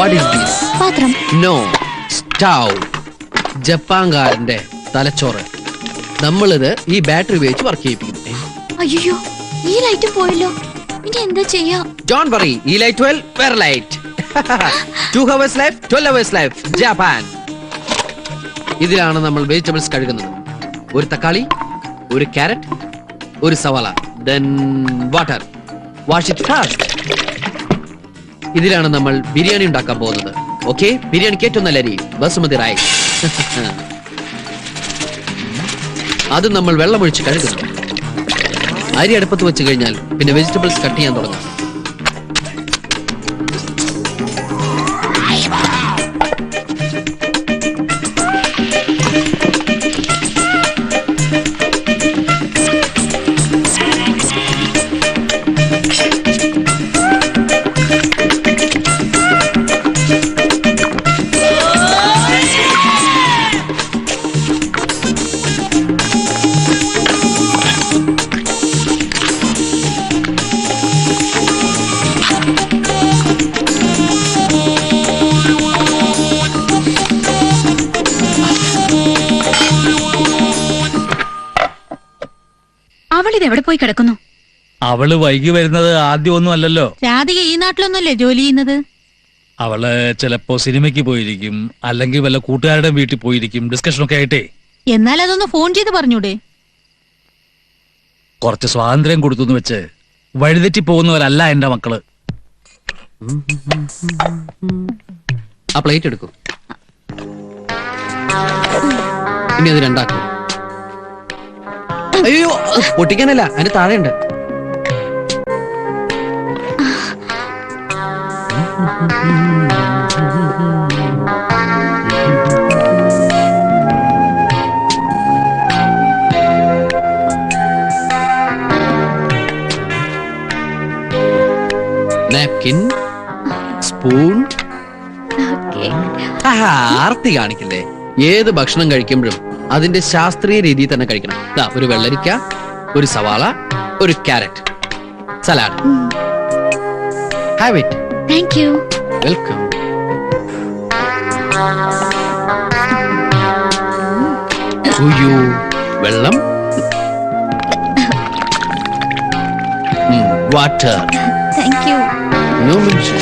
What is this? പാത്രം. No. Stove. ജപ്പാൻകാരന്റെ തലച്ചോറ്. നമ്മളിത് ഈ ബാറ്ററി ഉപയോഗിച്ച് വർക്ക് ചെയ്യിപ്പിക്കും. അയ്യോ, ഈ ലൈറ്റ് പോയല്ലോ. ഇനി എന്താ ചെയ്യാ? Don't worry. ഈ ലൈറ്റ് 12 വേറെ light. 2 hours life, 12 hours life. Japan. ഇതിലാണ് നമ്മൾ വെജിറ്റബിൾസ് കഴുകുന്നത്. ഒരു തക്കാളി, ഒരു ക്യാരറ്റ്, ഒരു സവാള, then water. Wash it fast. ഇതിലാണ് നമ്മൾ ബിരിയാണി ഉണ്ടാക്കാൻ പോകുന്നത്. ഓക്കെ, ബിരിയാണിക്ക് ഏറ്റവും നല്ല അരി ബസുമതി റൈസ്. അത് നമ്മൾ വെള്ളമൊഴിച്ച് കഴുകുന്നു. അരി അടുപ്പത്ത് വെച്ച് കഴിഞ്ഞാൽ പിന്നെ വെജിറ്റബിൾസ് കട്ട് ചെയ്യാൻ തുടങ്ങാം. അവളിത് എവിടെ പോയി കിടക്കുന്നു? അവള് വൈകി വരുന്നത് ആദ്യമൊന്നും അല്ലല്ലോ. രാധിക ഈ നാട്ടിലൊന്നുമല്ലേ ജോലി ചെയ്യുന്നത്? അവള് ചിലപ്പോ സിനിമയ്ക്ക് പോയിരിക്കും, അല്ലെങ്കിൽ വല്ല കൂട്ടുകാരുടെ വീട്ടിൽ പോയിരിക്കും, ഡിസ്കഷൻ ഒക്കെ ആയിട്ടേ. എന്നാൽ അതൊന്ന് ഫോൺ ചെയ്ത് പറഞ്ഞൂടെ? കുറച്ച് സ്വാതന്ത്ര്യം കൊടുത്തു വെച്ച് വഴിതെറ്റി പോകുന്നവരല്ല എന്റെ മക്കള്. ആ പ്ലേറ്റ് എടുക്കൂ. ഇനി അത് രണ്ടാക്കും. അയ്യോ, പൊട്ടിക്കാനല്ല, അതിന് താഴെയുണ്ട്. Napkin, spoon. ആർത്തി കാണിക്കില്ലേ? ഏത് ഭക്ഷണം കഴിക്കുമ്പോഴും അതിന്റെ ശാസ്ത്രീയ രീതിയിൽ തന്നെ കഴിക്കണം. ഒരു വെള്ളരിക്ക, ഒരു സവാള, ഒരു carrot, salad. Have it. Thank you. Welcome. വെള്ളം, water. Thank you. No mention.